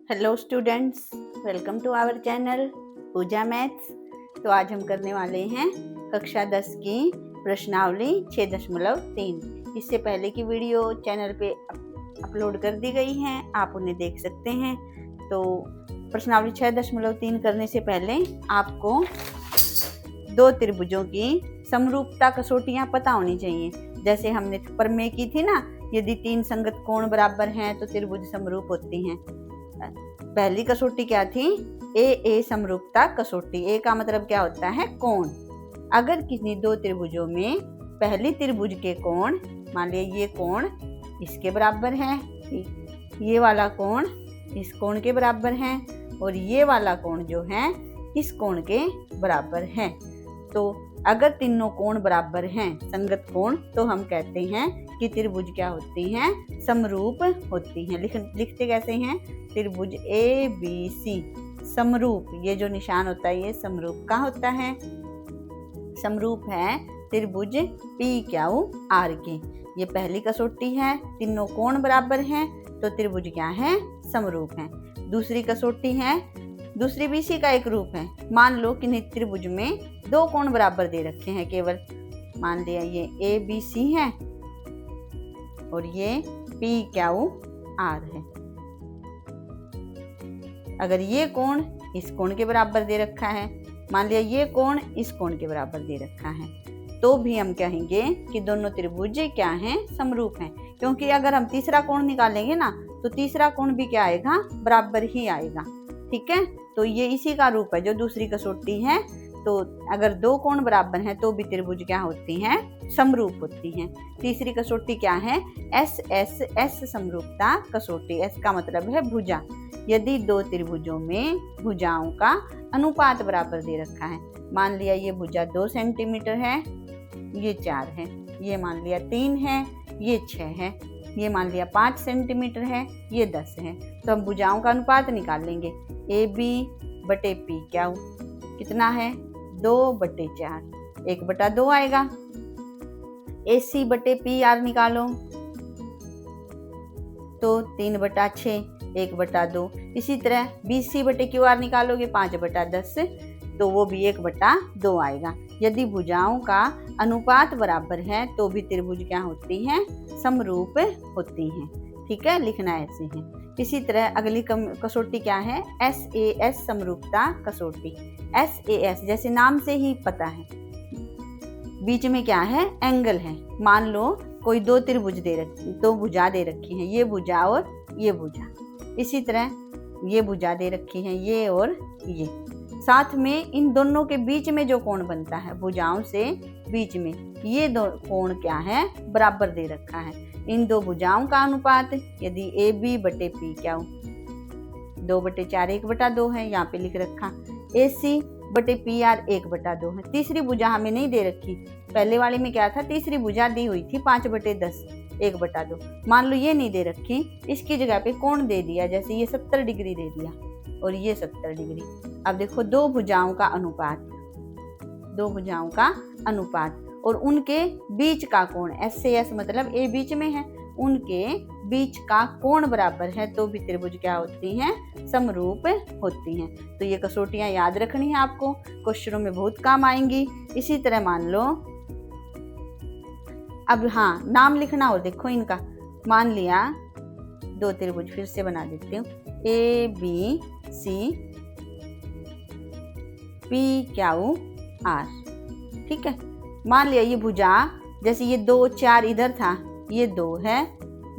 Hello students, welcome to our channel Pooja maths. तो आज हम करने वाले हैं कक्षा 10 की प्रश्नावली 6.3। इससे पहले की वीडियो चैनल पे अपलोड कर दी गई हैं, आप उन्हें देख सकते हैं। तो प्रश्नावली 6.3 करने से पहले आपको दो त्रिभुजों की समरूपता कसौटियां पता होनी चाहिए। जैसे हमने प्रमेय की थी ना, यदि तीन संगत कोण बराबर हैं तो त्रिभुज समरूप होती हैं। पहली कसौटी क्या थी? ए समरूपता कसौटी। ए का मतलब क्या होता है? कोण। अगर किसी दो त्रिभुजों में पहली त्रिभुज के कोण, मान लिया ये कोण इसके बराबर है, ये वाला कोण इस कोण के बराबर है और ये वाला कोण जो है इस कोण के बराबर है, तो अगर तीनों कोण बराबर हैं, संगत कोण, तो हम कहते हैं कि त्रिभुज क्या होती हैं? समरूप होती हैं। लिखते कैसे हैं? त्रिभुज ABC समरूप। ये जो निशान होता है ये समरूप का होता है। समरूप है त्रिभुज PQR के। ये पहली कसौटी है, तीनों कोण बराबर हैं तो त्रिभुज क्या है? समरूप है। दूसरी कसौटी है, दूसरी भी इसी का एक रूप है। मान लो कि त्रिभुज में दो कोण बराबर दे रखे हैं केवल। मान लिया ये ABC है और ये PQR है। अगर ये कोण इस कोण के बराबर दे रखा है, मान लिया ये कोण इस कोण के बराबर दे रखा है, तो भी हम कहेंगे कि दोनों त्रिभुज क्या हैं? समरूप हैं। क्योंकि अगर हम तीसरा कोण निकालेंगे ना, तो तीसरा कोण भी क्या आएगा? बराबर ही आएगा। ठीक है, तो ये इसी का रूप है जो दूसरी कसौटी है। तो अगर दो कोण बराबर हैं तो भी त्रिभुज क्या होती हैं? समरूप होती हैं। तीसरी कसौटी क्या है? S समरूपता कसौटी। S का मतलब है भुजा। यदि दो त्रिभुजों में भुजाओं का अनुपात बराबर दे रखा है, मान लिया ये भुजा 2 सेंटीमीटर है, ये 4 है, ये मान लिया 3 है, ये 6 है, ये मान लिया 5 सेंटीमीटर है, ये 10 है, तो हम भुजाओं का अनुपात निकाल लेंगे। AB/PQ कितना है? 2/4, 1/2 आएगा। AC/PR निकालो तो 3/6, 1/2। इसी तरह BC/QR निकालोगे 5/10, तो वो भी 1/2 आएगा। यदि भुजाओं का अनुपात बराबर है तो भी त्रिभुज क्या होती हैं? समरूप होती हैं। ठीक है, लिखना ऐसे है। इसी तरह अगली कसौटी क्या है? SAS समरूपता कसौटी। SAS जैसे नाम से ही पता है, बीच में क्या है? एंगल है। मान लो कोई दो त्रिभुज दो भुजा दे रखी हैं, ये भुजा और ये भुजा। इसी तरह ये भुजा दे रखी है, ये और ये। साथ में इन दोनों के बीच में जो कोण बनता है, भुजाओं से बीच में, ये दो कोण क्या है? बराबर दे रखा है। इन दो भुजाओं का अनुपात यदि AB/PQ 2/4, 1/2 है, यहाँ पे लिख रखा। AC/PR 1/2 है। तीसरी भुजा हमें नहीं दे रखी। पहले वाले में क्या था? तीसरी भुजा दी हुई थी 5/10, 1/2। मान लो ये नहीं दे रखी, इसकी जगह पे कोण दे दिया, जैसे ये 70 डिग्री दे दिया और ये 70 डिग्री। अब देखो दो भुजाओं का अनुपात और उनके बीच का कोण, SAS मतलब A बीच में है, उनके बीच का कोण बराबर है तो भी त्रिभुज क्या होती हैं? समरूप होती हैं। तो ये कसौटियां याद रखनी है आपको, क्वेश्चनों में बहुत काम आएंगी। इसी तरह मान लो, अब हाँ नाम लिखना और देखो इनका। मान लिया दो त्रिभुज फिर से बना देती हूँ, ABC PQR। ठीक है, मान लिया ये भुजा, जैसे ये 2, 4 इधर था, ये 2 है,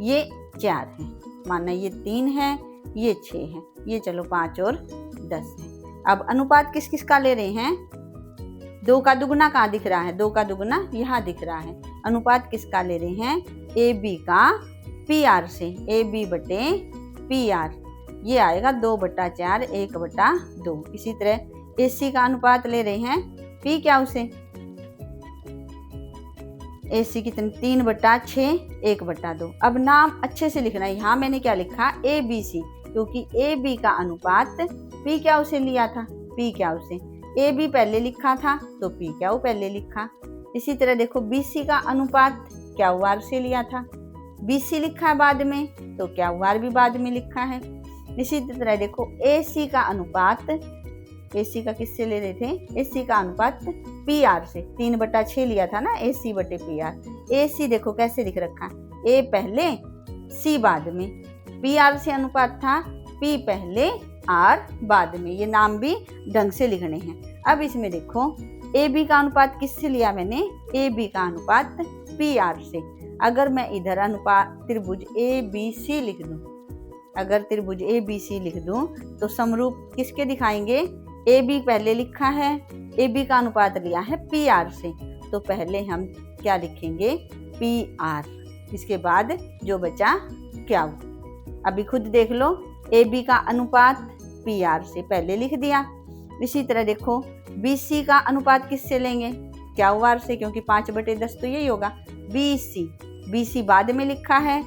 ये 4 है, माना ये 3 है, ये 6 है, ये चलो 5 और 10 है। अब अनुपात किस किस का ले रहे हैं? 2 का दुगुना कहाँ दिख रहा है? 2 का दुगुना यहाँ दिख रहा है। अनुपात किसका ले रहे हैं? AB का PR से। AB/PR ये आएगा 2/4, 1/2। इसी तरह AC का अनुपात ले रहे हैं PQ से। AC कितने? 3/6, 1/2। अब नाम अच्छे से लिखना है। यहाँ मैंने क्या लिखा? ABC, क्योंकि AB का अनुपात PQ से लिया था, PQ से। AB पहले लिखा था तो PQ पहले लिखा। इसी तरह देखो BC का अनुपात QR से लिया था, BC लिखा है बाद में तो QR भी बाद में लिखा है। इसी तरह देखो AC का अनुपात, AC का किससे ले रहे थे, AC का अनुपात PR से, 3/6 लिया था ना AC बटे PR। AC देखो कैसे लिख रखा है, A पहले C बाद में, PR से अनुपात था P पहले R बाद में, ये नाम भी ढंग से लिखने हैं। अब इसमें देखो AB का अनुपात किससे लिया मैंने, AB का अनुपात PR से। अगर मैं इधर अनुपात त्रिभुज ABC लिख दूं, अगर त्रिभुज ABC लिख दूं तो समरूप किसके दिखाएंगे, AB पहले लिखा है, AB का अनुपात लिया है PR से, तो पहले हम क्या लिखेंगे PR, इसके बाद जो बचा क्या। अभी खुद देख लो, AB का अनुपात PR से पहले लिख दिया। इसी तरह देखो BC का अनुपात किससे लेंगे, क्या R से, क्योंकि 5/10 तो यही होगा। BC बाद में लिखा है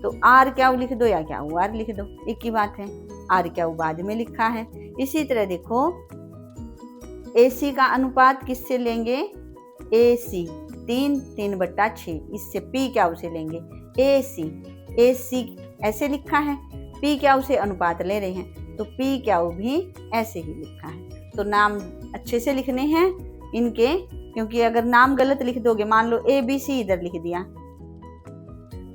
तो R क्या लिख दो या क्या R लिख दो, एक ही बात है, R क्या बाद में लिखा है। इसी तरह देखो AC का अनुपात किससे लेंगे, AC 3/6, इससे P क्या उसे लेंगे AC ऐसे लिखा है, P क्या उसे अनुपात ले रहे हैं तो P क्या भी ऐसे ही लिखा है। तो नाम अच्छे से लिखने हैं इनके, क्योंकि अगर नाम गलत लिख दोगे, मान लो ABC इधर लिख दिया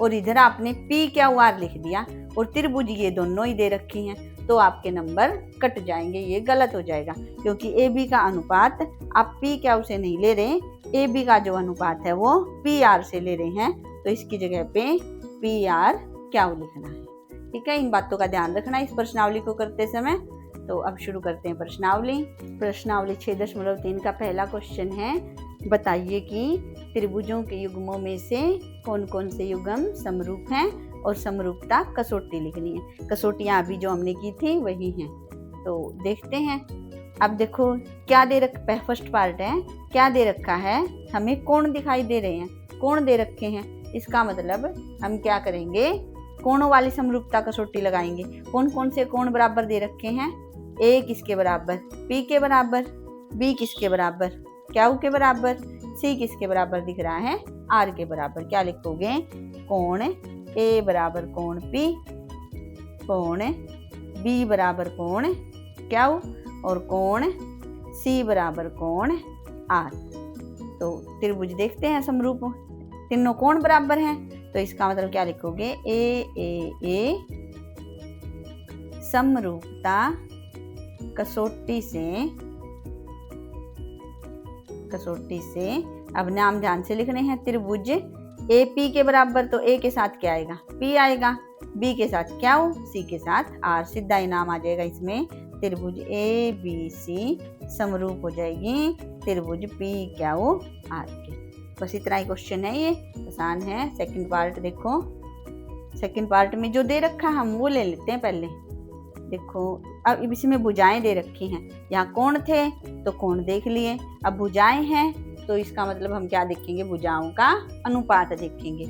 और इधर आपने P क्या R लिख दिया और त्रिभुज ये दोनों ही दे रखी हैं, तो आपके नंबर कट जाएंगे, ये गलत हो जाएगा, क्योंकि AB का अनुपात आप P क्या उसे नहीं ले रहे, AB का जो अनुपात है वो PR से ले रहे हैं, तो इसकी जगह पे PR क्या लिखना है। ठीक है, इन बातों का ध्यान रखना इस प्रश्नावली को करते समय। तो अब शुरू करते हैं प्रश्नावली 6.3 का पहला क्वेश्चन है, बताइए कि त्रिभुजों के युग्मों में से कौन कौन से युग्म समरूप हैं और समरूपता कसौटी लिखनी है। कसौटियां अभी जो हमने की थी वही हैं, तो देखते हैं। अब देखो क्या दे रखा, फर्स्ट पार्ट है, क्या दे रखा है, हमें कोण दिखाई दे रहे हैं, कोण दे रखे हैं, इसका मतलब हम क्या करेंगे, कोणों वाली समरूपता कसौटी लगाएंगे। कौन कौन से कोण बराबर दे रखे हैं, A किसके बराबर, P के बराबर, B किसके बराबर, क्या के बराबर, C किसके बराबर दिख रहा है, R के बराबर। क्या लिखोगे, कोण A बराबर कोण P, कोण B बराबर कोण क्या और कोण C बराबर कोण R। तो त्रिभुज देखते हैं समरूप, तीनों कोण बराबर हैं, तो इसका मतलब क्या लिखोगे, A समरूपता कसौटी से अब नाम ध्यान से लिखने हैं। त्रिभुज AP के बराबर तो A के साथ क्या आएगा, P आएगा, B के साथ क्या C के साथ R, सीधा ही नाम आ जाएगा इसमें, त्रिभुज ABC समरूप हो जाएगी त्रिभुज P क्या R के। बस इतना ही क्वेश्चन है, ये आसान है। सेकंड पार्ट देखो, सेकंड पार्ट में जो दे रखा हम वो ले लेते हैं पहले। देखो अब इसमें भुजाएं दे रखी हैं, यहाँ कोण थे तो कोण देख लिए, अब भुजाएं हैं तो इसका मतलब हम क्या देखेंगे, भुजाओं का अनुपात देखेंगे।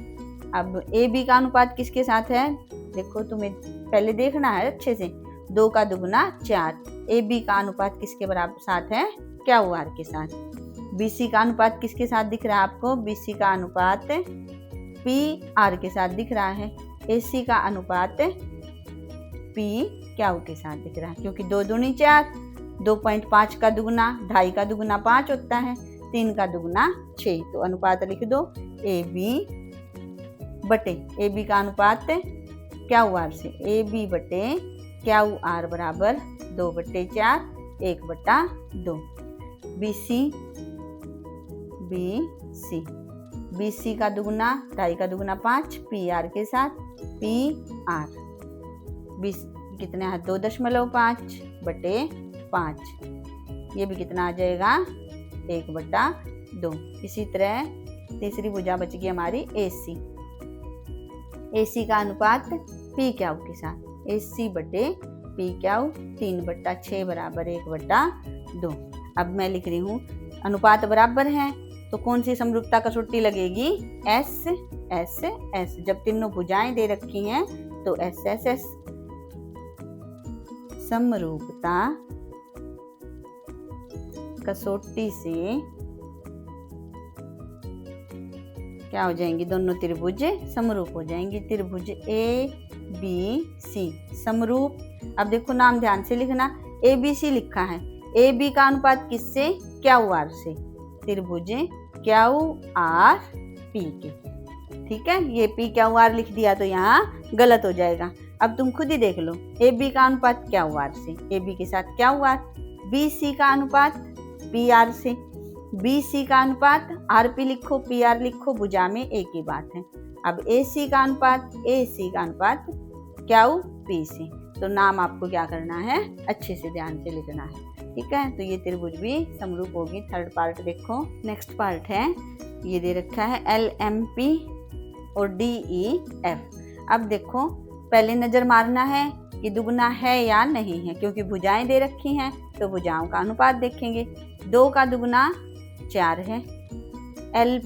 अब AB का अनुपात किसके साथ है, देखो तुम्हें पहले देखना है अच्छे से, 2 का दुगुना 4। AB का अनुपात किसके बराबर साथ है, क्या R के साथ। BC का अनुपात किसके साथ दिख रहा है आपको, BC का अनुपात PR के साथ दिख रहा है। AC का अनुपात P क्या के साथ दिख रहा है, क्योंकि 2 दूनी 4, 2.5 का दुगुना 2.5 का दुगुना 5 होता है, 3 का दुगुना 6, तो अनुपात लिख दो AB बटे, AB का अनुपात क्या R से, AB बटे क्या R बराबर 2/4 1/2। BC का दुगुना 2.5 का दुगुना 5, PR के साथ PR, कितना है 2.5/5, ये भी कितना आ जाएगा 1/2। इसी तरह तीसरी भुजा बच गई हमारी AC का अनुपात P क्या के साथ, AC बटे P क्या 3/6 बराबर 1/2। अब मैं लिख रही हूँ अनुपात बराबर है तो कौन सी समरूपता कसौटी लगेगी, S। जब तीनों भुजाएं दे रखी हैं तो S समरूपता कसौटी से क्या हो जाएंगी, दोनों त्रिभुज समरूप हो जाएंगे। त्रिभुज बी सी समरूप। अब देखो नाम ध्यान से लिखना, ए बी सी लिखा है, ए बी का अनुपात किससे, क्यू आर से, त्रिभुज क्यू आर पी के। ठीक है, ये पी क्यू आर लिख दिया तो यहाँ गलत हो जाएगा। अब तुम खुद ही देख लो, ए बी का अनुपात क्यू आर से, ए बी के साथ क्यू आर, बी सी का अनुपात पी आर से, बी सी का अनुपात आर पी लिखो, पी आर लिखो, भुजा में एक ही बात है। अब ए सी का अनुपात क्यू पी से। तो नाम आपको क्या करना है, अच्छे से ध्यान से लिखना है। ठीक है, तो ये त्रिभुज भी समरूप होगी। थर्ड पार्ट देखो, नेक्स्ट पार्ट है, ये दे रखा है एल एम पी और डी ई एफ। अब देखो पहले नजर मारना है कि दुगुना है या नहीं है, क्योंकि भुजाएं दे रखी हैं तो भुजाओं का अनुपात देखेंगे। 2 का दुगुना 4 है, एल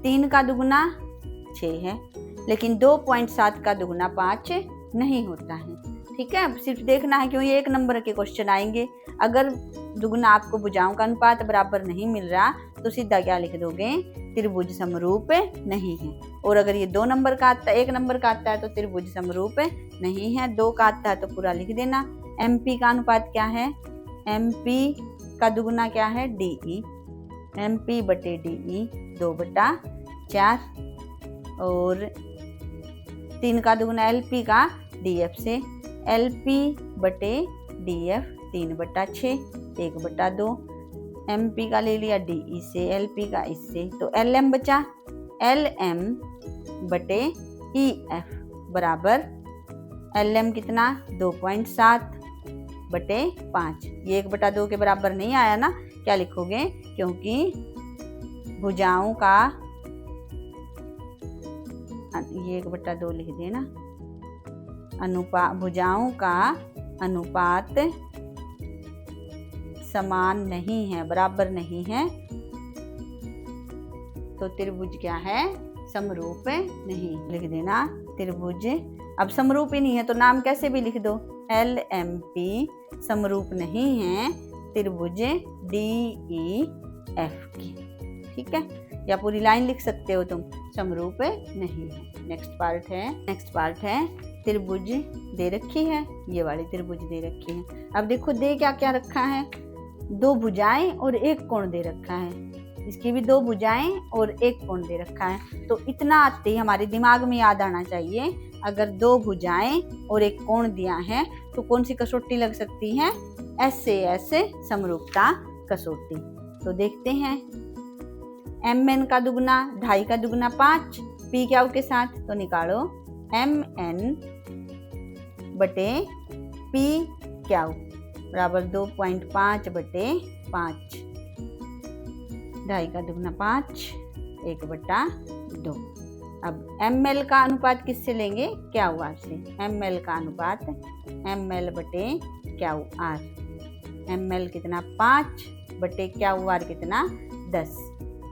3 का दुगुना 6 है, लेकिन 2.7 का दुगुना 5 नहीं होता है। ठीक है, अब सिर्फ देखना है क्यों ये 1 नंबर के क्वेश्चन आएंगे। अगर दुगुना आपको भुजाओं का अनुपात बराबर नहीं मिल रहा तो सीधा क्या लिख दोगे, त्रिभुज समरूप नहीं है। और अगर ये 2 नंबर का आता है, 1 नंबर का आता है तो त्रिभुज समरूप नहीं है, 2 का आता है तो पूरा लिख देना। एमपी का अनुपात क्या है, एमपी का दुगुना क्या है, डीई, एमपी बटे डीई 2/4, और 3 का दुगुना एलपी का डीएफ से, एलपी बटे डीएफ 3/6 1/2, एमपी का ले लिया डीई से, एलपी का इससे, तो एलएम बचा, एलएम बटे ईएफ बराबर एलएम कितना 2.7/5। ये 1/2 के बराबर नहीं आया ना, क्या लिखोगे, क्योंकि भुजाओं का ये 1/2 लिख देना, भुजाओं का अनुपात समान नहीं है, बराबर नहीं है, तो त्रिभुज क्या है, समरूप नहीं। लिख देना त्रिभुज। अब समरूप ही नहीं है तो नाम कैसे भी लिख दो, एल एम पी समरूप नहीं है त्रिभुज डी ई एफ की। ठीक है, या पूरी लाइन लिख सकते हो तुम, समरूप नहीं है। नेक्स्ट पार्ट है त्रिभुज दे रखी है, ये वाली त्रिभुज दे रखी है। अब देखो दे क्या क्या रखा है, 2 भुजाएं और 1 कोण दे रखा है, इसकी भी 2 भुजाएं और 1 कोण दे रखा है। तो इतना आते ही हमारे दिमाग में याद आना चाहिए, अगर 2 भुजाएं और 1 कोण दिया है तो कौन सी कसौटी लग सकती है, एस से एस समरूपता कसौटी। तो देखते हैं, एम एन का दुगुना 2.5 का दुगुना 5 पी क्यू के साथ, तो निकालो एम एन बटे पी क्यू बराबर 2.5/5, 2.5 का दुगुना 5 1/2। अब एम एल का अनुपात किससे लेंगे, क्यू आर से, एम एल का अनुपात एम एल बटे क्यू आर, एम एल कितना 5 बटे क्यू आर कितना 10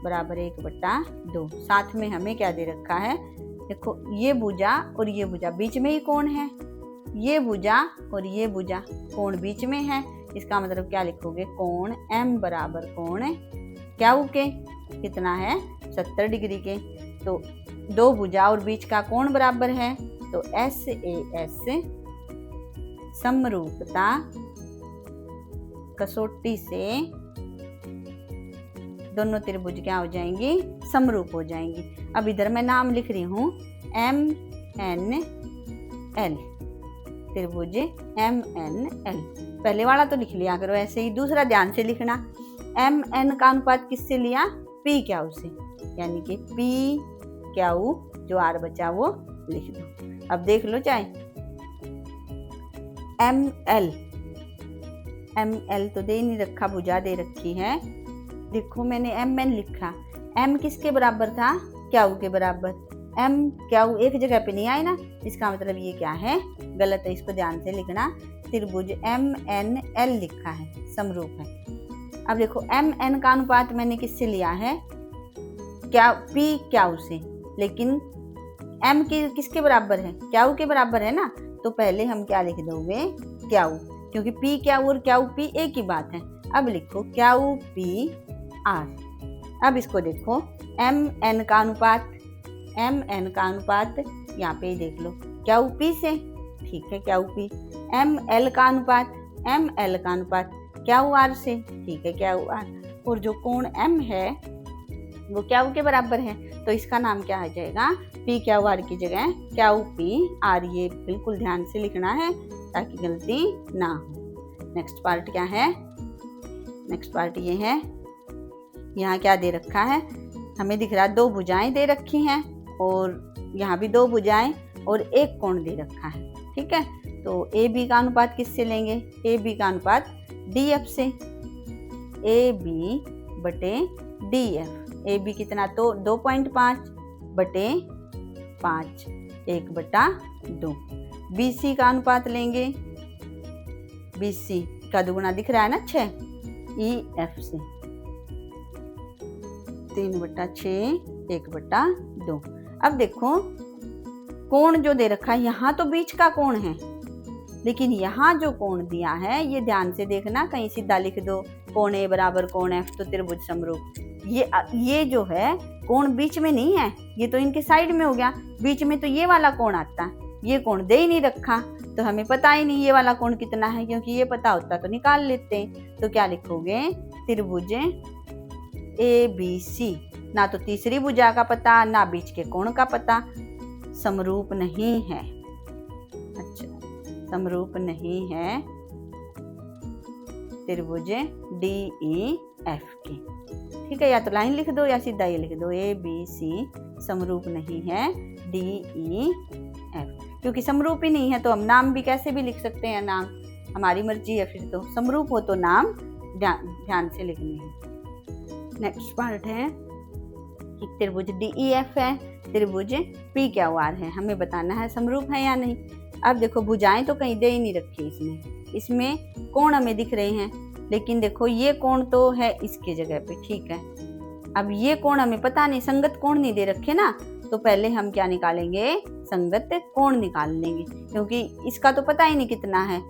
बराबर 1/2। साथ में हमें क्या दे रखा है, देखो ये भुजा और ये भुजा बीच में ही कोण है, ये भुजा और ये भुजा कोण बीच में है, इसका मतलब क्या लिखोगे, कोण M बराबर कोण क्यू के कितना है 70 डिग्री के। तो 2 भुजा और बीच का कोण बराबर है, तो एस ए एस समरूपता कसौटी से दोनों त्रिभुज क्या हो जाएंगी, समरूप हो जाएंगी। अब इधर मैं नाम लिख रही हूँ एम एन एल, त्रिभुज एम एन एल। पहले वाला तो लिख लिया करो ऐसे ही, दूसरा ध्यान से लिखना, एम एन का अनुपात किससे लिया, पी क्यू से, यानी कि पी क्यू जो आर बचा वो लिख दो। अब देख लो चाहे एम एल तो दे नहीं रखा, भुजा दे रखी है। देखो मैंने एम एन लिखा, एम किसके बराबर था, क्यू के बराबर, एम क्यू एक जगह पे नहीं आए ना, इसका मतलब ये क्या है, गलत है, इसको ध्यान से लिखना। त्रिभुज एम एन एल लिखा है, समरूप है। अब देखो एम एन का अनुपात मैंने किससे लिया है, क्या पी क्यू से, लेकिन एम किसके बराबर है, क्यू के बराबर है ना, तो पहले हम क्या लिख दोगे, क्यू, क्योंकि पी क्यू और क्यू पी एक ही बात है। अब लिखो क्यू पी आर। अब इसको देखो एम एन का अनुपात यहाँ पे ही देख लो, क्या पी से, ठीक है क्या पी। एम एल का अनुपात, एम एल का अनुपात क्या आर से, ठीक है क्या आर। और जो कोण एम है वो क्या के बराबर है, तो इसका नाम क्या आ जाएगा, पी क्या आर की जगह क्या पी आर। ये बिल्कुल ध्यान से लिखना है ताकि गलती ना हो। नेक्स्ट पार्ट क्या है, नेक्स्ट पार्ट ये है, यहाँ क्या दे रखा है, हमें दिख रहा है 2 भुजाएं दे रखी हैं और यहाँ भी 2 भुजाएं और एक कोण दे रखा है, ठीक है। तो ए बी का अनुपात किससे लेंगे, ए बी का अनुपात डी एफ से, ए बी बटे डी एफ। ए बी कितना, तो 2.5 बटे 5, 1/2। बी सी का अनुपात लेंगे, बी सी का दुगुना दिख रहा है ना 6, ई एफ से 3/6, 1/2। अब देखो कोण जो दे रखा है, यहाँ तो बीच का कोण है, लेकिन यहाँ जो कोण दिया है ये ध्यान से देखना, कहीं सीधा लिख दो कोण ए बराबर कोण एफ तो त्रिभुज समरूप। ये जो है कोण बीच में नहीं है, ये तो इनके साइड में हो गया, बीच में तो ये वाला कोण आता है, ये कोण दे ही नहीं रखा तो हमें पता ही नहीं ये वाला कोण कितना है, क्योंकि ये पता होता तो निकाल लेते। तो क्या लिखोगे, त्रिभुज ए बी सी, ना तो तीसरी भुजा का पता ना बीच के कोण का पता, समरूप नहीं है। अच्छा, समरूप नहीं है त्रिभुज डी ई एफ के, ठीक है। या तो लाइन लिख दो या सीधा ये लिख दो, ए बी सी समरूप नहीं है डी ई एफ, क्योंकि समरूप ही नहीं है तो हम नाम भी कैसे भी लिख सकते हैं, नाम हमारी मर्जी है, फिर तो समरूप हो तो नाम ध्यान से लिखनी है। नेक्स्ट पार्ट है कि त्रिभुज डी ई एफ है, त्रिभुज पी क्या आर है, हमें बताना है समरूप है या नहीं। अब देखो भुजाएं तो कहीं दे ही नहीं रखी इसमें कोण हमें दिख रहे हैं, लेकिन देखो ये कोण तो है इसके जगह पे, ठीक है। अब ये कोण हमें पता नहीं, संगत कोण नहीं दे रखे ना, तो पहले हम क्या निकालेंगे, संगत कोण निकाल लेंगे, क्योंकि इसका तो पता ही नहीं कितना है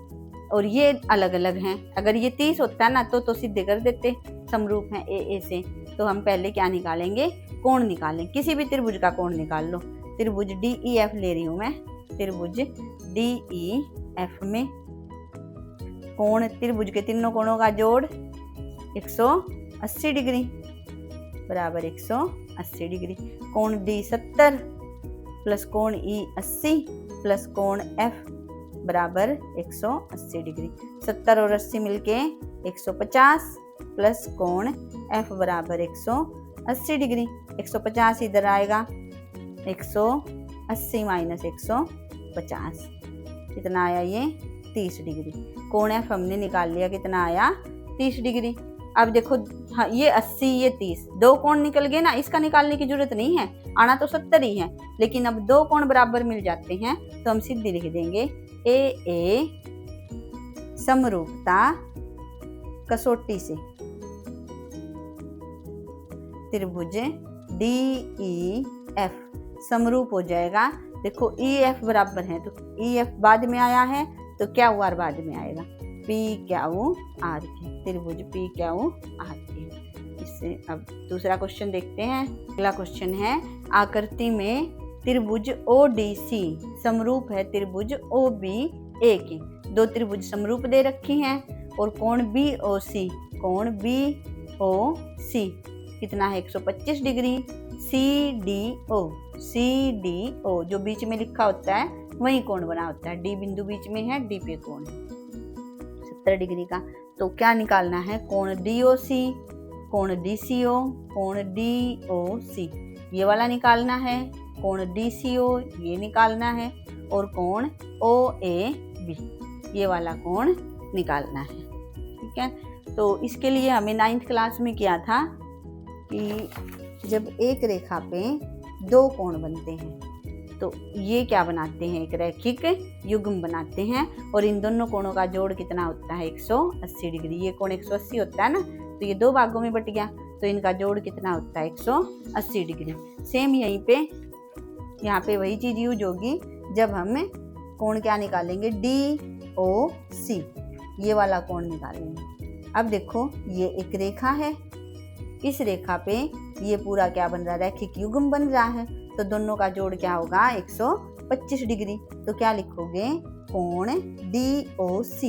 और ये अलग अलग हैं। अगर ये 30 होता ना तो सीधे कर देते, समरूप है ए से। तो हम पहले क्या निकालेंगे, कोण निकालें, किसी भी त्रिभुज का कोण निकाल लो। त्रिभुज डी ई एफ ले रही हूं मैं, त्रिभुज डी ई एफ में कोण, त्रिभुज के तीनों कोणों का जोड़ 180 डिग्री बराबर 180 डिग्री। कोण डी 70 प्लस कोण ई 80 प्लस कोण एफ बराबर 180 डिग्री। 70 और 80 मिलके 150 प्लस कोण एफ बराबर 180 डिग्री। 150 इधर आएगा, 180 माइनस 150 कितना आया, ये 30 डिग्री। कोण एफ हमने निकाल लिया, कितना आया 30 डिग्री। अब देखो हाँ, ये 80 ये 30, 2 कोण निकल गए ना, इसका निकालने की जरूरत नहीं है, आना तो 70 ही है, लेकिन अब 2 कोण बराबर मिल जाते हैं तो हम सीधे लिख देंगे ए समरूपता कसौटी से त्रिभुज डी ई एफ समरूप हो जाएगा। देखो ई एफ बराबर है तो ई एफ बाद में आया है तो क्या आर बाद में आएगा, पी क्या आर की, त्रिभुज पी क्या आर की। इससे अब दूसरा क्वेश्चन देखते हैं। अगला क्वेश्चन है, आकृति में त्रिभुज ओ डी सी समरूप है त्रिभुज ओ बी ए के। 2 त्रिभुज समरूप दे रखी हैं और कोण बी ओ सी, कोण बी ओ सी कितना है 125 डिग्री। सी डी ओ जो बीच में लिखा होता है वही कोण बना होता है, डी बिंदु बीच में है, डी पे कोण है 70 डिग्री का। तो क्या निकालना है, कोण डी ओ सी, कोण डी सी ओ, कोण डी ओ सी ये वाला निकालना है, कोण डी सी ओ ये निकालना है और कोण ओ ए बी ये वाला कोण निकालना है, ठीक है। तो इसके लिए हमें 9th क्लास में किया था कि जब एक रेखा पे 2 कोण बनते हैं तो ये क्या बनाते हैं, एक रैखिक युग्म बनाते हैं और इन दोनों कोणों का जोड़ कितना होता है 180 डिग्री। ये कोण 180 होता है ना, तो ये 2 भागों में बट गया तो इनका जोड़ कितना होता है 180 डिग्री। सेम यहीं पे यहाँ पे वही चीज यूज होगी जब हम कोण क्या निकालेंगे, डी ओ सी ये वाला कोण निकालेंगे। अब देखो ये एक रेखा है, इस रेखा पे ये पूरा क्या बन रहा है, रैखिक युग्म बन रहा है, तो दोनों का जोड़ क्या होगा 180 125 डिग्री, तो क्या लिखोगे? कोण DOC,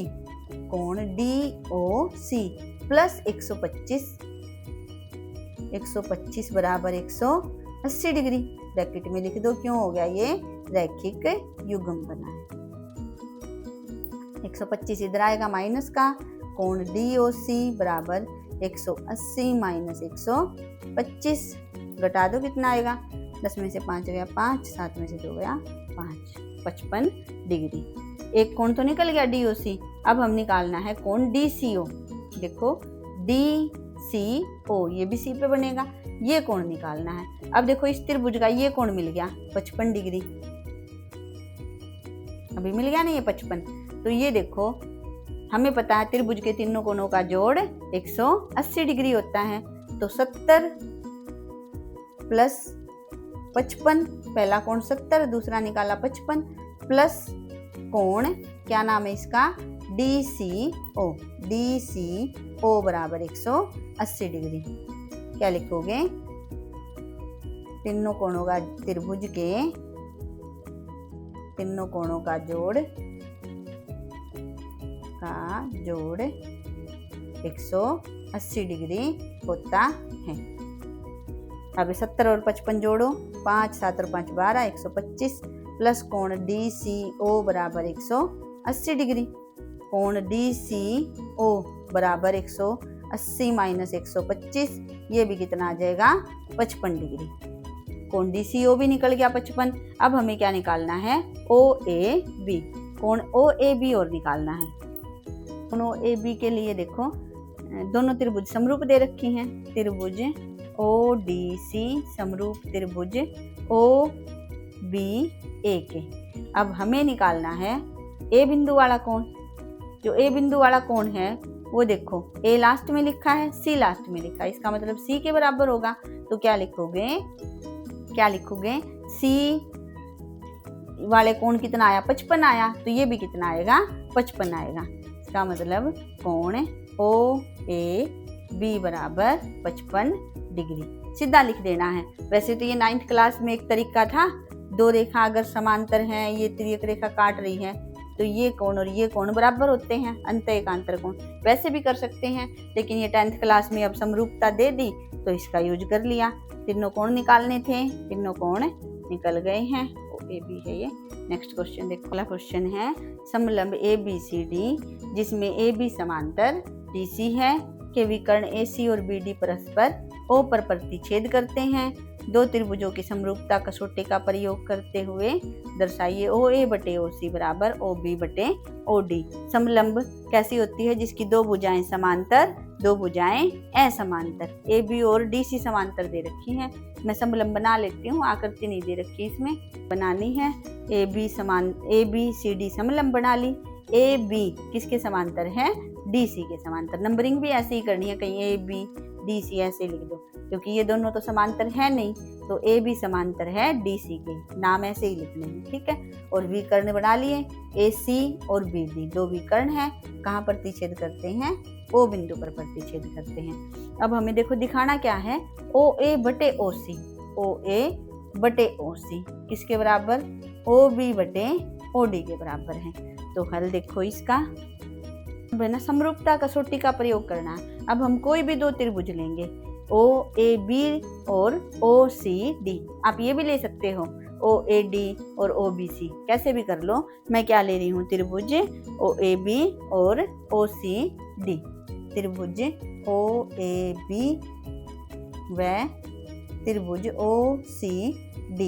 कोण DOC प्लस 125 बराबर 180 डिग्री। ब्रैकेट में लिख दो, क्यों हो गया? ये रैखिक युग्म बना है। 125 इधर आएगा माइनस का, कोण DOC बराबर 180 माइनस 125, घटा दो कितना आएगा? 10 में से 5 गया 5, 7 में से 2 गया 5, 55 डिग्री। एक कोण तो निकल गया DOC। अब हम निकालना है कोण DCO। देखो DCO, ये भी C पे बनेगा, ये कोण निकालना है। अब देखो इस त्रिभुज का ये कोण मिल गया 55 डिग्री, अभी मिल गया ना ये 55। तो ये देखो हमें पता है त्रिभुज के तीनों कोणों का जोड़ 180 डिग्री होता है। तो 70 प्लस 55, पहला कोण 70, दूसरा निकाला 55, प्लस कोण क्या नाम है इसका? DCO बराबर 180 डिग्री। क्या लिखोगे? तीनों कोणों का त्रिभुज के तीनों कोणों का जोड़ 180 डिग्री होता है। अब 70 और 55 जोड़ो, 5 7 और 5 12, 125 प्लस कोण DCO बराबर 180 डिग्री। कोण DCO बराबर 180 माइनस 125, ये भी कितना आ जाएगा? 55 डिग्री। कोण DCO भी निकल गया 55। अब हमें क्या निकालना है? OAB, कोण OAB और निकालना है। कोण OAB के लिए देखो दोनों त्रिभुज समरूप दे रखी हैं, त्रिभुज ODC समरूप त्रिभुज OBA के। अब हमें निकालना है A बिंदु वाला कोण। जो A बिंदु वाला कोण है वो देखो A लास्ट में लिखा है, C लास्ट में लिखा है, इसका मतलब C के बराबर होगा। तो क्या लिखोगे? C वाले कोण कितना आया? 55 आया, तो ये भी कितना आएगा? 55 आएगा। इसका मतलब कोण OAB बराबर 55 डिग्री। सीधा लिख देना है। वैसे तो ये 9th क्लास में एक तरीका था, दो रेखा अगर समांतर हैं, ये तिर्यक रेखा काट रही है, तो ये कोण और ये कोण बराबर होते हैं, अंत एकांतर कोण। वैसे भी कर सकते हैं, लेकिन ये 10th क्लास में अब समरूपता दे दी तो इसका यूज कर लिया। तीनों कोण निकालने थे, तीनों कोण निकल गए हैं। OAB है ये। नेक्स्ट क्वेश्चन देखो, अगला क्वेश्चन है समलंब ABCD जिसमें AB समांतर DC है के विकर्ण AC और BD परस्पर O पर प्रतिच्छेद करते हैं। दो त्रिभुजों की समरूपता कसौटी का प्रयोग करते हुए दर्शाइए OA बटे OC बराबर OB बटे OD। समलंब कैसी होती है? जिसकी दो भुजाएं समांतर, दो भुजाएं असमांतर। AB और DC समांतर दे रखी हैं। मैं समलंब बना लेती हूँ, आकृति नहीं दे रखी इसमें, बनानी है। ABCD समलंब बना ली। AB किसके समांतर है? DC के समांतर। नंबरिंग भी ऐसे ही करनी है, कहीं ABDC ऐसे लिख दो, क्योंकि ये दोनों तो समांतर है नहीं, तो AB समांतर है DC के, नाम ऐसे ही लिखने हैं, ठीक है। और विकर्ण बना लिए, AC और BD दो विकर्ण हैं, कहाँ प्रतिच्छेद करते हैं? O बिंदु पर प्रतिच्छेद करते हैं। अब हमें देखो दिखाना क्या है? OA बटे OC, OA बटे OC किसके बराबर? OB बटे OD के बराबर है। तो हल देखो इसका, ना समरूपता कसौटी का प्रयोग करना है। अब हम कोई भी दो त्रिभुज लेंगे, OAB और OCD। आप ये भी ले सकते हो OAD और OBC, कैसे भी कर लो। मैं क्या ले रही हूँ? त्रिभुज OAB और OCD, त्रिभुज OAB व त्रिभुज OCD।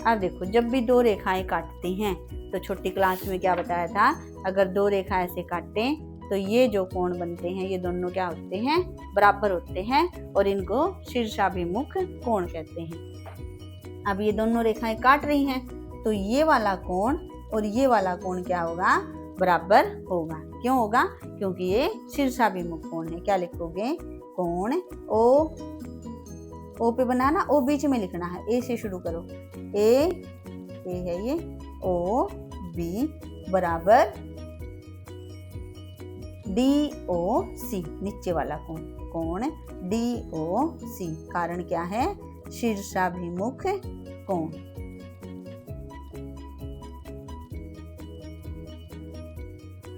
अब देखो जब भी दो रेखाएं काटते हैं, तो छोटी क्लास में क्या बताया था? अगर दो रेखा ऐसे काटें तो ये जो कोण बनते हैं ये दोनों क्या होते हैं? बराबर होते हैं, और इनको शीर्षाभिमुख कोण कहते हैं। अब ये दोनों रेखाएं काट रही हैं, तो ये वाला कोण और ये वाला कोण क्या होगा? बराबर होगा। क्यों होगा? क्योंकि ये शीर्षाभिमुख कोण है। क्या लिखोगे? कोण O पे बनाना, O बीच में लिखना है, A से शुरू करो। A है ये, OB बराबर DOC, नीचे वाला कोण DOC। कारण क्या है? शीर्षाभिमुख कोण।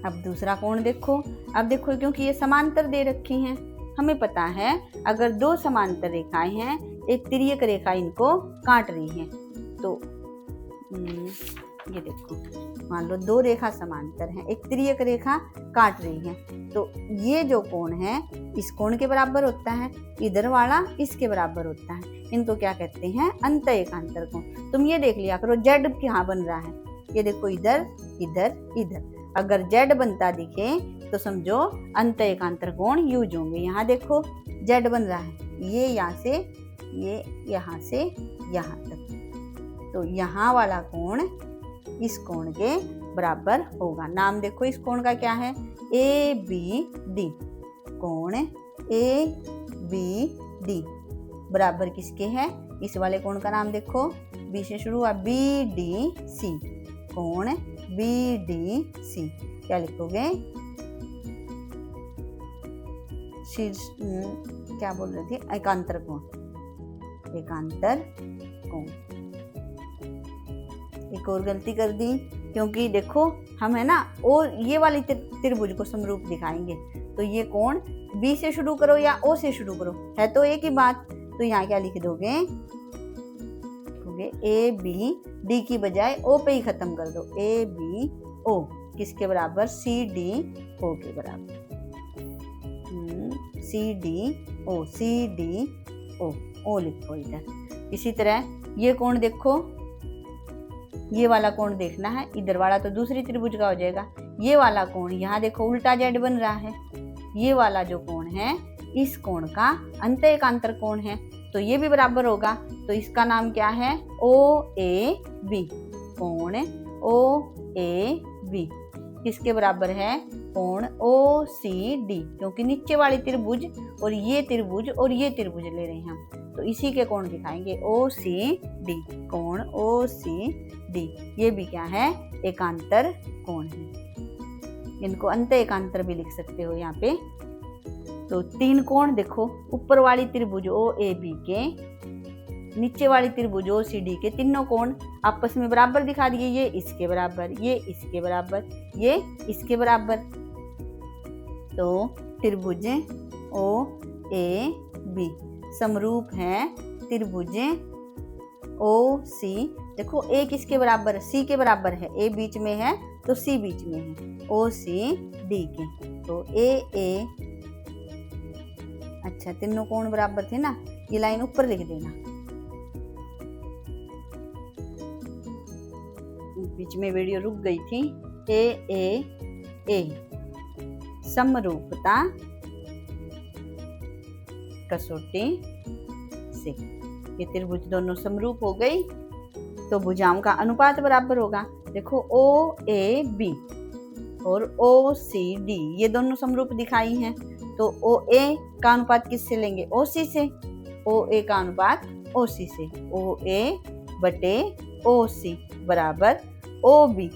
अब दूसरा कोण देखो। अब देखो क्योंकि ये समांतर दे रखी हैं, हमें पता है अगर दो समांतर रेखाएं हैं, एक तिर्यक रेखा इनको काट रही है, तो ये देखो मान लो दो रेखा समांतर हैं, एक तिर्यक रेखा काट रही है, तो ये जो कोण है इस कोण के बराबर होता है, इधर वाला इसके बराबर होता है। इनको क्या कहते हैं? अंत एकांतर कोण। तुम ये देख लिया करो जेड कहाँ बन रहा है, ये देखो इधर इधर इधर। अगर जेड बनता दिखे तो समझो अंत एकांतर कोण यूज होंगे। यहाँ देखो जेड बन रहा है, ये यहाँ से ये यहाँ से यहाँ तक, तो यहाँ वाला कोण इस कोण के बराबर होगा। नाम देखो इस कोण का क्या है? A B D. कोण ए बी डी बराबर किसके है? इस वाले कोण का नाम देखो, बी से शुरू हुआ, बी डी सी। कोण बी डी सी क्या लिखोगे? क्या बोल रहे थे? एकांतर कोण, एकांतर कोण। एक और गलती कर दी, क्योंकि देखो हम है ना और ये वाली त्रिभुज को समरूप दिखाएंगे, तो ये कोण बी से शुरू करो या ओ से शुरू करो, है तो एक ही बात। तो यहाँ क्या लिख दोगे? ए बी डी की बजाय ओ पे ही खत्म कर दो। ए बी ओ किसके बराबर? सी डी ओ के बराबर। C D O, C D O लिखो इधर। इसी तरह ये कोण देखो, ये वाला कोण देखना है, इधर वाला तो दूसरी त्रिभुज का हो जाएगा। ये वाला कोण यहाँ देखो उल्टा जेड बन रहा है, ये वाला जो कोण है इस कोण का अंत एकांतर कोण है, तो ये भी बराबर होगा। तो इसका नाम क्या है? ओ ए बी। कोण ओ ए बी किसके बराबर है? कोण ओ सी डी, क्योंकि नीचे वाली त्रिभुज और ये त्रिभुज और ये त्रिभुज ले रहे हैं हम, तो इसी के कोण दिखाएंगे, ओ सी डी। कोण ओ सी डी ये भी क्या है? एकांतर कोण है। इनको अंत एकांतर भी लिख सकते हो यहाँ पे। तो तीन कोण देखो, ऊपर वाली त्रिभुज ओ ए बी के, नीचे वाली त्रिभुज ओ सी डी के, तीनों कोण आपस में बराबर दिखा दिए। ये इसके बराबर, ये इसके बराबर, ये इसके बराबर। तो त्रिभुज ओ ए बी समरूप है त्रिभुज ओ सी। देखो ए किसके बराबर है? सी के बराबर है। ए बीच में है तो सी बीच में है, ओ सी डी के। तो ए अच्छा तीनों कोण बराबर थे ना, ये लाइन ऊपर लिख देना। बीच में वीडियो रुक गई थी। ए समरूपता कसौटी से, ये त्रिभुज दोनों समरूप हो गई, तो भुजाओं का अनुपात बराबर होगा। देखो ओ ए बी और ओ सी डी ये दोनों समरूप दिखाई हैं, तो ओ ए का अनुपात किससे लेंगे? ओ सी से। ओ ए का अनुपात ओ सी से, ओ ए बटे ओ सी बराबर ओ बी।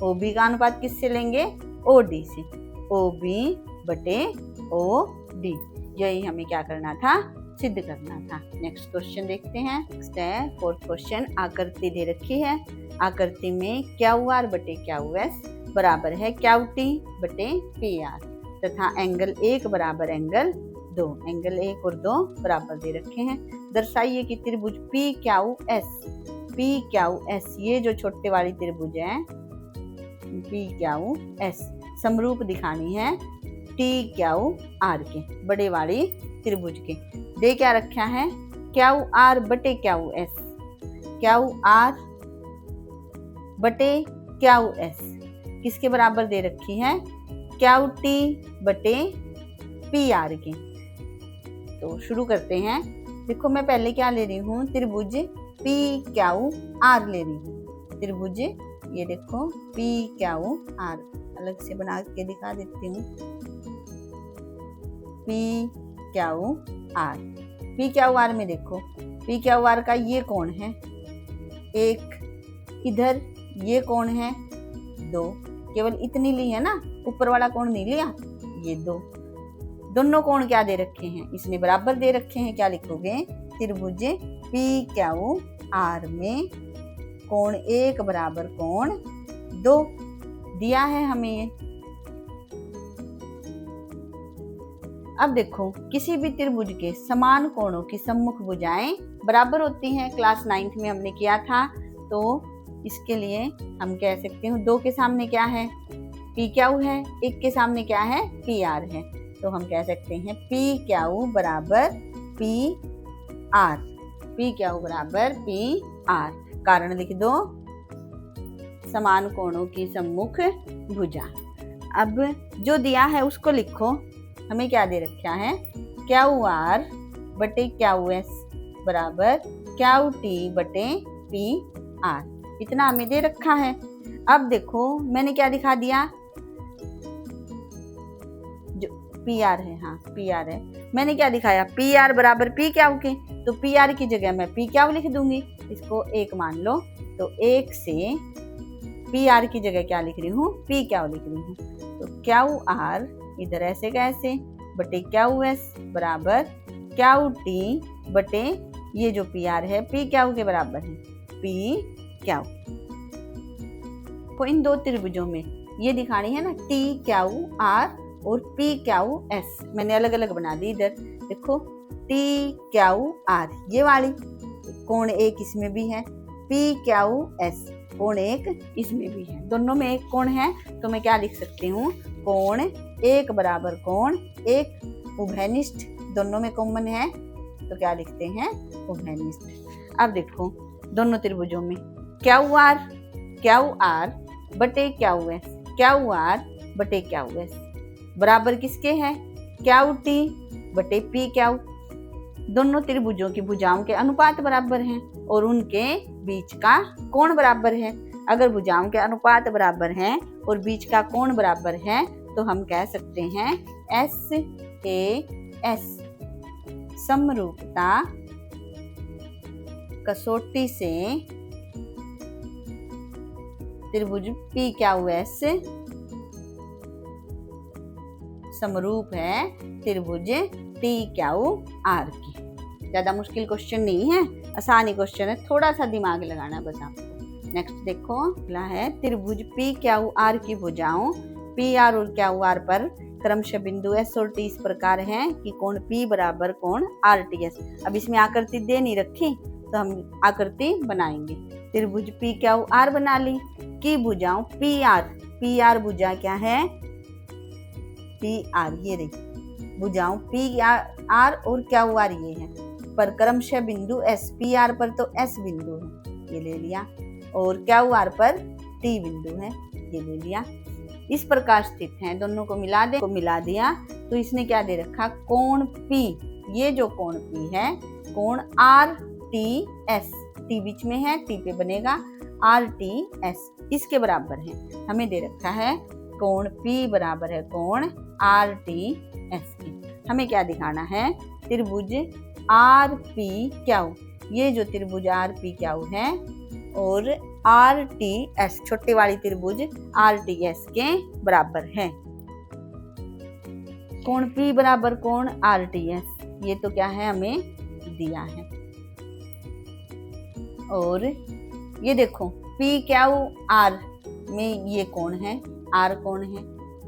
ओ बी का अनुपात किससे लेंगे? ओ डी से। ओ बी बटे ओ डी, यही हमें क्या करना था? सिद्ध करना था। नेक्स्ट क्वेश्चन देखते हैं। नेक्स्ट है फोर्थ क्वेश्चन। आकृति दे रखी है, आकृति में क्यू आर बटे क्यू एस बराबर है क्यू टी बटे पी आर, तथा एंगल 1 बराबर एंगल 2। एंगल 1 और 2 बराबर दे रखे हैं। दर्शाइए कि त्रिभुज पी क्यू एस ये जो छोटे वाली त्रिभुज है पी क्यू एस समरूप दिखानी है टी क्यू आर के, बड़े वाली त्रिभुज के। दे क्या रखा है? क्यू आर बटे क्यू एस, क्यू आर बटे क्यू एस किसके बराबर दे रखी है? क्यू टी बटे पी आर के। तो शुरू करते हैं। देखो मैं पहले क्या ले रही हूँ? त्रिभुज पी क्यू आर ले रही हूँ। त्रिभुज ये देखो पी क्यू आर, अलग से बना के दिखा देती हूँ। P Q R, P Q R में देखो पी क्यू आर का ये कोण है एक, इधर ये कोण है 2, केवल इतनी ली है ना, ऊपर वाला कोण नहीं लिया। ये 2 दोनों कोण क्या दे रखे हैं? इसने बराबर दे रखे हैं। क्या लिखोगे? त्रिभुज पी क्यू आर में कोण 1 बराबर कोण 2 दिया है हमें ये। अब देखो, किसी भी त्रिभुज के समान कोणों की सम्मुख भुजाएं बराबर होती हैं। क्लास 9th में हमने किया था। तो इसके लिए हम कह सकते हैं 2 के सामने क्या है, पी क्यू है, 1 के सामने क्या है, पी आर है। तो हम कह सकते हैं पी क्यू बराबर पी आर, पी क्यू बराबर पी आर। कारण लिख दो, समान कोणों की सम्मुख भुजा। अब जो दिया है उसको लिखो। हमें क्या दे रखा है, क्यू आर बटे क्यू एस बराबर क्यू टी बटे पी आर, इतना हमें दे रखा है। अब देखो मैंने क्या दिखा दिया, जो पी आर है, हाँ पी आर है, मैंने क्या दिखाया, पी आर बराबर पी क्यू के, तो पी आर की जगह मैं पी क्यू लिख दूंगी, इसको 1 मान लो। तो 1 से पी आर की जगह क्या लिख रही हूँ, पी क्यू लिख रही हूँ। तो क्यू आर इधर ऐसे का ऐसे बटे क्यू एस बराबर क्यू टी बटे ये जो पी आर है पी क्यू के बराबर है, पी क्यू। तो इन 2 त्रिभुजों में ये दिखानी है ना, टी क्यू आर और पी क्यू एस, मैंने अलग अलग बना दी। इधर देखो टी क्यू आर ये वाली, कोण 1 इसमें भी है, पी क्यू एस कोण 1 इसमें भी है, दोनों में एक कोण है। तो मैं क्या लिख सकती हूँ, कोण 1 बराबर कोण 1 उभयनिष्ठ, दोनों में कॉमन है तो क्या लिखते हैं, उभयनिष्ठ। अब देखो दोनों त्रिभुजों में क्यू आर बटे क्यू एस, क्यू आर बटे क्यू एस बराबर किसके हैं, क्यू टी बटे पी क्यू। दोनों त्रिभुजों की भुजाओं के अनुपात बराबर हैं और उनके बीच का कोण बराबर है। अगर भुजाओं के अनुपात बराबर हैं और बीच का कोण बराबर है तो हम कह सकते हैं एस ए एस, समरूपता कसौटी से त्रिभुज पी क्यू एस समरूप है त्रिभुज टी क्यू आर की। ज्यादा मुश्किल क्वेश्चन नहीं है, आसानी क्वेश्चन है, थोड़ा सा दिमाग लगाना बस आपको। नेक्स्ट देखो, अगला है त्रिभुज पी क्यू आर की भुजाओं पी आर और क्यू आर पर क्रमशः बिंदु एस और टी इस प्रकार हैं कि कोण पी बराबर कोण आर टी एस। अब इसमें आकृति दे नहीं रखी तो हम आकृति बनाएंगे। त्रिभुज पी क्यू आर बना ली, की भुजाओं पी आर भुजा क्या है, पी आर ये रही भुजाओं पी आर और क्यू आर ये है, पर क्रमशः बिंदु एस, पी आर पर तो एस बिंदु है ये ले लिया और क्यू आर पर टी बिंदु है ये ले लिया, इस प्रकार स्थित हैं। दोनों को मिला दिया तो इसने क्या दे रखा, कोण पी, ये जो कोण पी है कोण आर टी एस, टी बीच में है टी पे बनेगा आर टी एस, इसके बराबर है। हमें दे रखा है कोण पी बराबर है कोण आर टी एस की। हमें क्या दिखाना है, त्रिभुज आर पी क्यू, ये जो त्रिभुज आर पी क्यू है और आर टी एस छोटे वाली त्रिभुज आर टी एस के बराबर है। कोण पी बराबर कोण आर टी एस, ये तो क्या है हमें दिया है। और ये देखो पी क्यू आर में ये कोण है, आर कोण है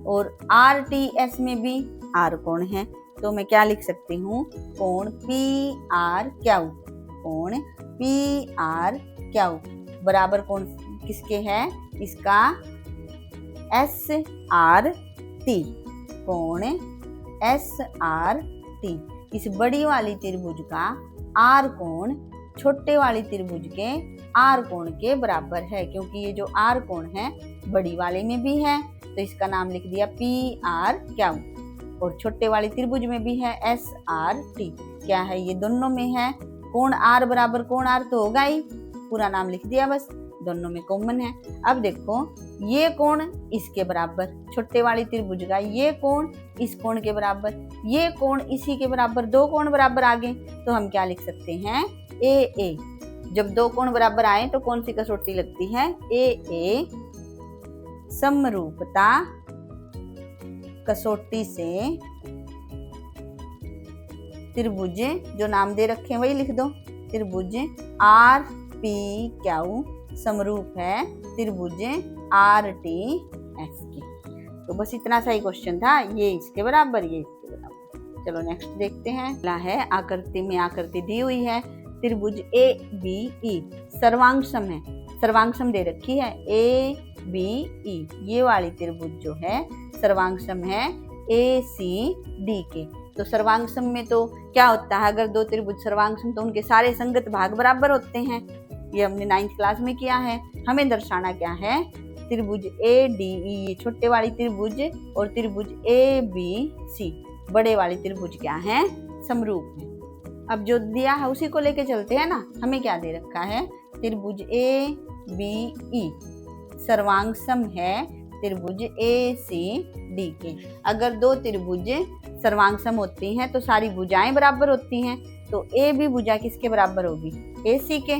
और आर टी एस में भी आर कोण है। तो मैं क्या लिख सकती हूँ, कोण पी आर क्यू, कोण पी आर क्यू बराबर कोण किसके है, इसका एस आर टी, कोण एस आर टी। इस बड़ी वाली त्रिभुज का आर कोण छोटे वाली त्रिभुज के आर कोण के बराबर है, क्योंकि ये जो आर कोण है बड़ी वाले में भी है तो इसका नाम लिख दिया पी आर क्यू और छोटे वाली त्रिभुज में भी है एस आर टी। क्या है, ये दोनों में है, कोण आर बराबर कोण आर तो होगा ही, पूरा नाम लिख दिया बस, दोनों में कॉमन है। अब देखो ये कोण इसके बराबर, छोटे वाली त्रिभुज का ये कोण इस कोण के बराबर, ये कोण इसी के बराबर, 2 कोण बराबर आ गए तो हम क्या लिख सकते हैं, ए ए। जब 2 कोण बराबर आए तो कौन सी कसौटी लगती है, ए ए समरूपता कसौटी से त्रिभुज, जो नाम दे रखे हैं वही लिख दो, त्रिभुज आर पी क्यू समरूप है त्रिभुज आर टी एस की। तो बस इतना सा ही क्वेश्चन था, ये इसके बराबर ये इसके बराबर। चलो नेक्स्ट देखते हैं। पहला है आकृति में आकृति दी हुई है, त्रिभुज ABE सर्वांग सम है, सर्वांग सम दे रखी है ABE, ये वाली त्रिभुज जो है सर्वांग सम है ACD के। तो सर्वांग सम में तो क्या होता है, अगर दो त्रिभुज सर्वांग सम तो उनके सारे संगत भाग बराबर होते हैं, ये हमने 9th क्लास में किया है। हमें दर्शाना क्या है, त्रिभुज ADE छोटे वाली त्रिभुज और त्रिभुज ABC बड़े वाली त्रिभुज क्या है, समरूप है। अब जो दिया है उसी को लेके चलते हैं ना। हमें क्या दे रखा है, त्रिभुज ABE सर्वांग सम है त्रिभुज ACD के। अगर दो त्रिभुज सर्वांग सम होती हैं तो सारी भुजाएं बराबर होती हैं, तो AB भुजा किसके बराबर होगी, AC के।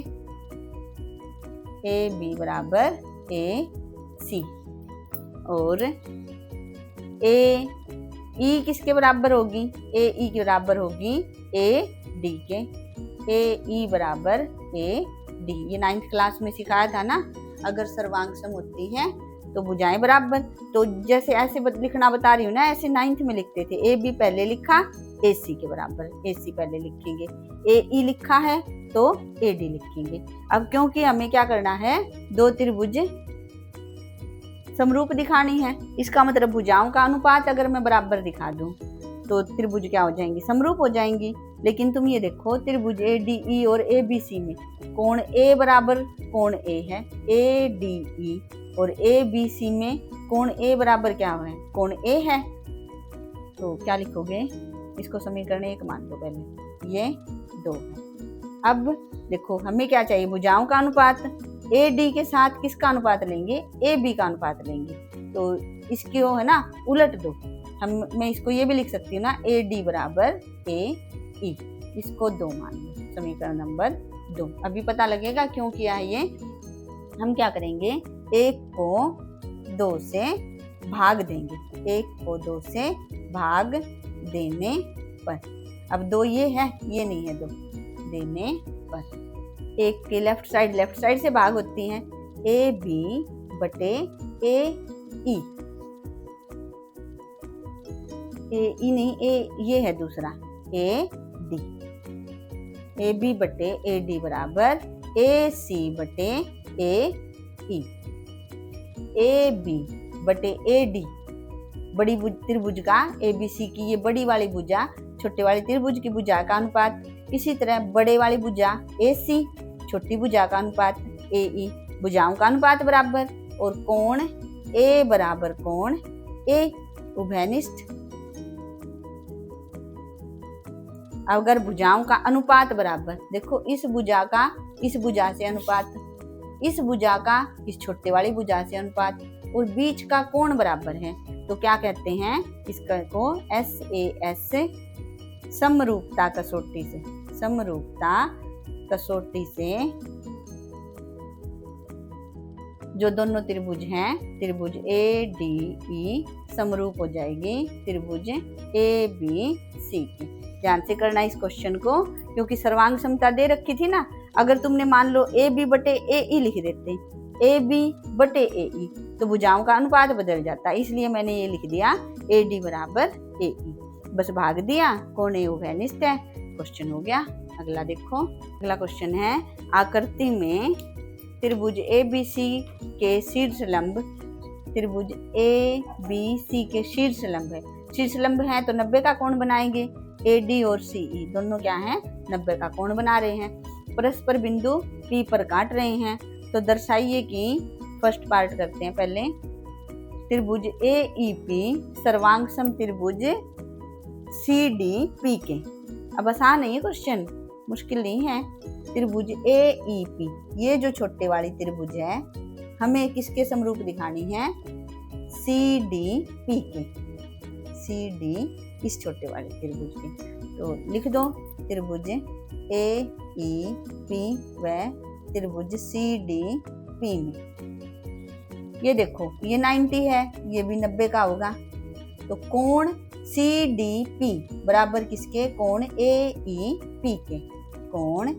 AB बराबर AC और AE किसके बराबर होगी, AE के बराबर होगी AD के। AE बराबर AD, ये 9th क्लास में सिखाया था ना। अगर सर्वांग सम होती है तो भुजाएं बराबर, तो जैसे ऐसे लिखना बता रही हूँ ना, ऐसे 9th में लिखते थे। AB पहले लिखा AC के बराबर, AC पहले लिखेंगे। AE लिखा है तो AD लिखेंगे। अब क्योंकि हमें क्या करना है, दो त्रिभुज समरूप दिखानी है, इसका मतलब भुजाओं का अनुपात अगर मैं बराबर दिखा दूं तो त्रिभुज क्या हो जाएंगी, समरूप हो जाएंगी। लेकिन तुम ये देखो त्रिभुज ADE और ABC में कोण A बराबर कोण A है, ADE और ABC में कोण A बराबर क्या है, कोण A है। तो क्या लिखोगे, इसको समीकरण 1 मान लो पहले, ये 2 है। अब देखो हमें क्या चाहिए, भुजाओं का अनुपात। AD के साथ किसका अनुपात लेंगे, AB का अनुपात लेंगे। तो इसको है ना उलट दो, मैं इसको ये भी लिख सकती हूँ ना, AD बराबर AE, इसको 2 मान लो, समीकरण नंबर 2। अभी पता लगेगा क्यों किया है ये। हम क्या करेंगे, 1 को 2 से भाग देंगे, 1 को 2 से भाग देने पर, अब 2 ये है, ये नहीं है 2, देने पर 1 के लेफ्ट साइड से भाग होती हैं, AB बटे AE, AE नहीं ये है दूसरा AD, AB बटे AD बराबर AC बटे AE, AB बटे AD बड़ी त्रिभुज का, ABC की ये बड़ी वाली भुजा छोटे वाली त्रिभुज की भुजा का अनुपात। इसी तरह बड़े वाली भुजा AC छोटी भुजा का अनुपात AE, भुजाओं का अनुपात बराबर, और कोण A बराबर कोण A, उभयनिष्ठ। अगर भुजाओं का अनुपात बराबर, देखो इस भुजा का इस भुजा से अनुपात, इस भुजा का इस छोटे वाली भुजा से अनुपात, और बीच का कोण बराबर है, तो क्या कहते हैं, इसका को SAS समरूपता कसौटी से, समरूपता कसौटी से जो दोनों त्रिभुज हैं, त्रिभुज ADE समरूप हो जाएगी त्रिभुज ABC की। ध्यान से करना इस क्वेश्चन को, क्योंकि सर्वांग समता दे रखी थी ना। अगर तुमने मान लो AB बटे AE लिख देते, AB बटे AE, तो भुजाओं का अनुपात बदल जाता, इसलिए मैंने ये लिख दिया AD बराबर AE, बस भाग दिया, कोण A उभयनिष्ठ है, क्वेश्चन हो गया। अगला देखो, अगला क्वेश्चन है, आकृति में त्रिभुज ABC के शीर्ष लंब, त्रिभुज ABC के शीर्ष लंब है, शीर्ष लंब है तो 90 का कोण बनाएंगे। AD और CE दोनों क्या है, 90 का कोण बना रहे हैं, परस्पर बिंदु P पर काट रहे हैं। तो दर्शाइए कि, फर्स्ट पार्ट करते हैं पहले, त्रिभुज AEP सर्वांग सम त्रिभुज CDP के। अब आसान है ये क्वेश्चन, मुश्किल नहीं है। त्रिभुज AEP ये जो छोटे वाली त्रिभुज है, हमें किसके समरूप दिखानी है, CDP के, CD इस छोटे वाले त्रिभुज के। तो लिख दो त्रिभुज AEP व त्रिभुज CDP में। ये देखो ये 90 है, ये भी 90 का होगा, तो कोण CDP बराबर किसके, कोण AEP के, कोण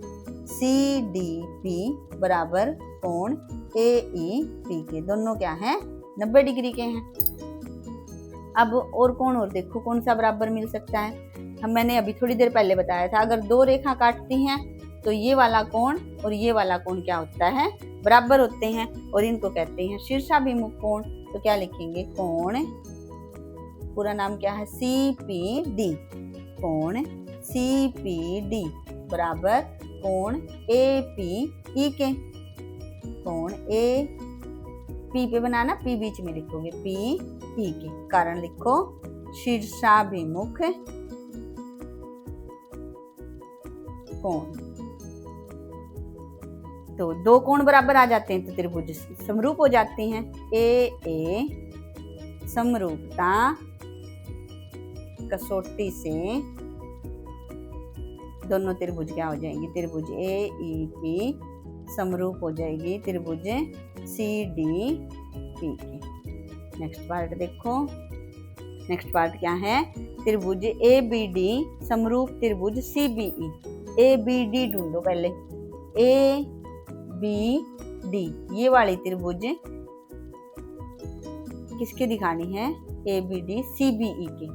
CDP बराबर कोण AEP के, दोनों क्या है, 90 डिग्री के हैं। अब और कोण और देखो कौन सा बराबर मिल सकता है, मैंने अभी थोड़ी देर पहले बताया था, अगर दो रेखा काटती हैं तो ये वाला कोण और ये वाला कोण क्या होता है, बराबर होते हैं, और इनको कहते हैं शीर्षाभिमुख कोण। तो क्या लिखेंगे, कोण, पूरा नाम क्या है, CPD, कोण CPD बराबर कोण APE के, कोण AP पे बनाना, P बीच में लिखोगे, PE के। कारण लिखो, शीर्षाभिमुख कोण। तो दो कोण बराबर आ जाते हैं तो त्रिभुज समरूप हो जाते हैं। AA समरूपता कसौटी से दोनों त्रिभुज क्या हो जाएंगे, त्रिभुज AEP समरूप हो जाएगी त्रिभुज CDP की। नेक्स्ट पार्ट देखो, नेक्स्ट पार्ट क्या है, त्रिभुज ABD समरूप त्रिभुज CBE। ABD ढूंढो पहले, ABD ये वाली त्रिभुज किसके दिखानी है, ABD CBE की,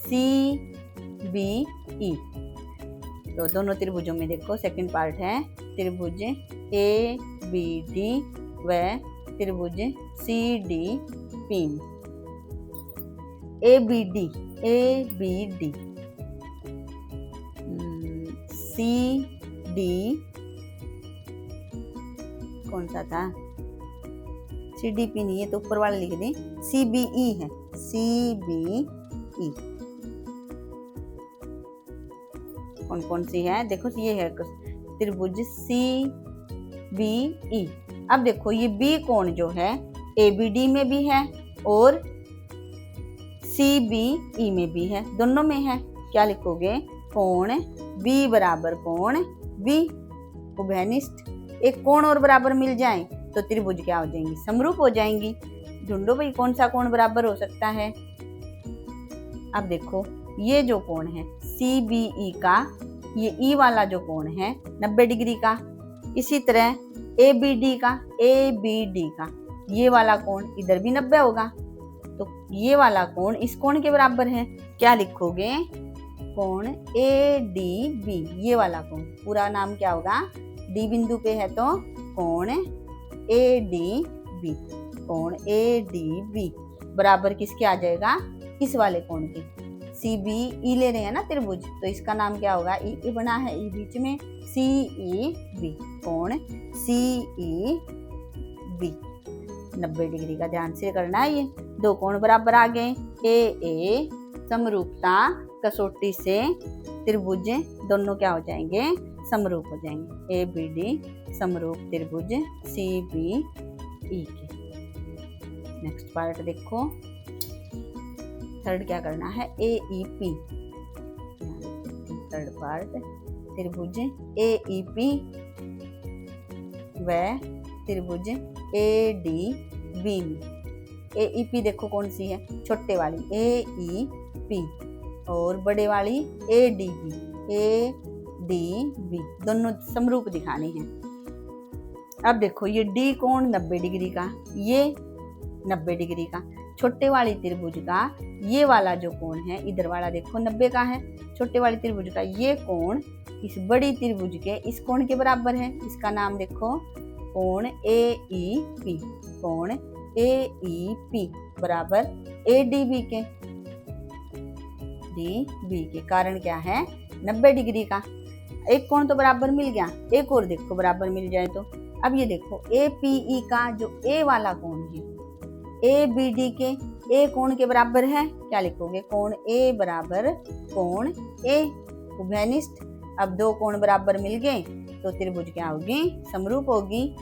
CBE। तो दोनों त्रिभुजों में देखो, सेकंड पार्ट है त्रिभुज ABD व त्रिभुज CDP। ABD CD कौन सा था, CDP नहीं है तो ऊपर वाला लिख दें, CBE है, CBE। कौन कौन सी है, देखो ये है त्रिभुज CBE। अब देखो ये B कोण जो है ABD में भी है और CBE में भी है, दोनों में है। क्या लिखोगे, कोण B बराबर कोण B, उभयनिष्ठ। एक कोण और बराबर मिल जाए तो त्रिभुज क्या हो जाएंगी, समरूप हो जाएंगी। ढूंढो भाई कौन सा कोण बराबर हो सकता है। अब देखो ये जो कोण है CBE का, ये E वाला जो कोण है 90 डिग्री का, इसी तरह ABD का ये वाला कोण इधर भी 90 होगा, तो ये वाला कोण इस कोण के बराबर है। क्या लिखोगे, कोण ADB, ये वाला कोण, पूरा नाम क्या होगा, D बिंदु पे है तो कोण ADB, कोण ADB बराबर किसके आ जाएगा, इस वाले कोण के। CBE ले रहे हैं ना त्रिभुज, तो इसका नाम क्या होगा, E बना है E बीच में, CEB, कोण CEB 90 डिग्री का, ध्यान से करना है। ये दो कोण बराबर आ गए। AA समरूपता कसौटी से त्रिभुज दोनों क्या हो जाएंगे, समरूप हो जाएंगे। ABD समरूप त्रिभुज CBE के। नेक्स्ट पार्ट देखो, थर्ड क्या करना है, AEP। थर्ड पार्ट त्रिभुज AEP व त्रिभुज ADB। AEP देखो कौन सी है, छोटे वाली AEP और बड़े वाली ADB दोनों समरूप दिखानी है। अब देखो ये D कोण 90 डिग्री का, ये 90 डिग्री का, छोटे वाली त्रिभुज का ये वाला जो कोण है इधर वाला देखो 90 का है, छोटे वाली त्रिभुज का ये कोण इस बड़ी त्रिभुज के इस कोण के बराबर है। इसका नाम देखो, कोण AEP, कोण AEP बराबर ADB के, DB के। कारण क्या है, 90 डिग्री का। एक कोण तो बराबर मिल गया, एक और देखो बराबर मिल जाए तो। अब ये देखो APE का जो A वाला कोण है ABD के A कोण के बराबर है। क्या लिखोगे, कोण A बराबर कोण A, उभयनिष्ठ। अब दो कोण बराबर मिल गए तो त्रिभुज क्या होगी, समरूप होगी।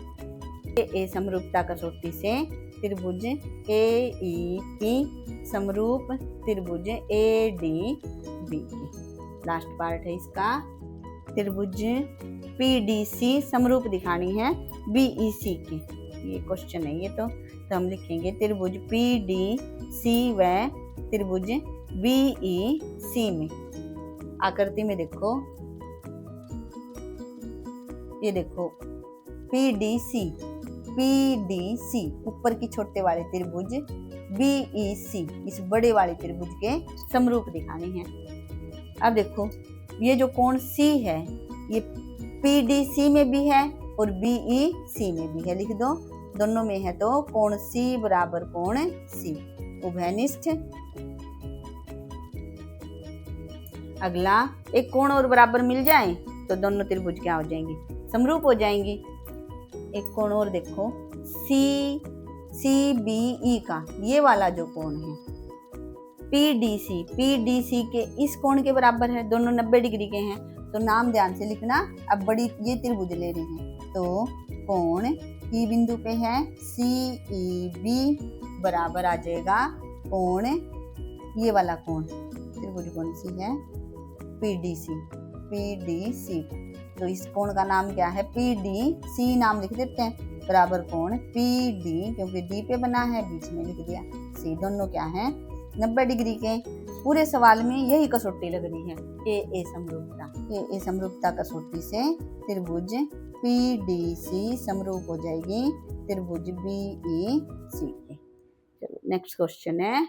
A समरूपता कसौटी से त्रिभुज AEP समरूप त्रिभुज ADB की। लास्ट पार्ट है इसका, त्रिभुज PDC समरूप दिखानी है BEC की। ये क्वेश्चन है ये तो हम लिखेंगे त्रिभुज PDC व त्रिभुज BEC में। आकृति में देखो, ये देखो PDC ऊपर की छोटे वाले त्रिभुज BEC इस बड़े वाले त्रिभुज के समरूप दिखाने हैं। अब देखो ये जो कोण C है ये PDC में भी है और BEC में भी है, लिख दो, दोनों में है, तो कोण C बराबर कोण C उभयनिष्ठ। अगला, एक कोण और बराबर मिल जाए तो दोनों त्रिभुज क्या हो जाएंगे, समरूप हो जाएंगी। एक कोण और देखो CBE का ये वाला जो कोण है PDC के इस कोण के बराबर है, दोनों 90 डिग्री के हैं, तो नाम ध्यान से लिखना। अब बड़ी ये त्रिभुज ले रहे हैं, तो कोण P बिंदु पे है CEB बराबर आ जाएगा कोण, ये वाला कोण त्रिभुज कौन सी है, PDC। तो इस कोण का नाम क्या है, PDC नाम लिख देते हैं, बराबर कोण PD, क्योंकि D पे बना है, बीच में लिख दिया C, दोनों क्या है 90 डिग्री के। पूरे सवाल में यही कसौटी लग रही है, ए समरूपता कसौटी से त्रिभुज PDC समरूप हो जाएगी त्रिभुज BEC के। चलो नेक्स्ट क्वेश्चन है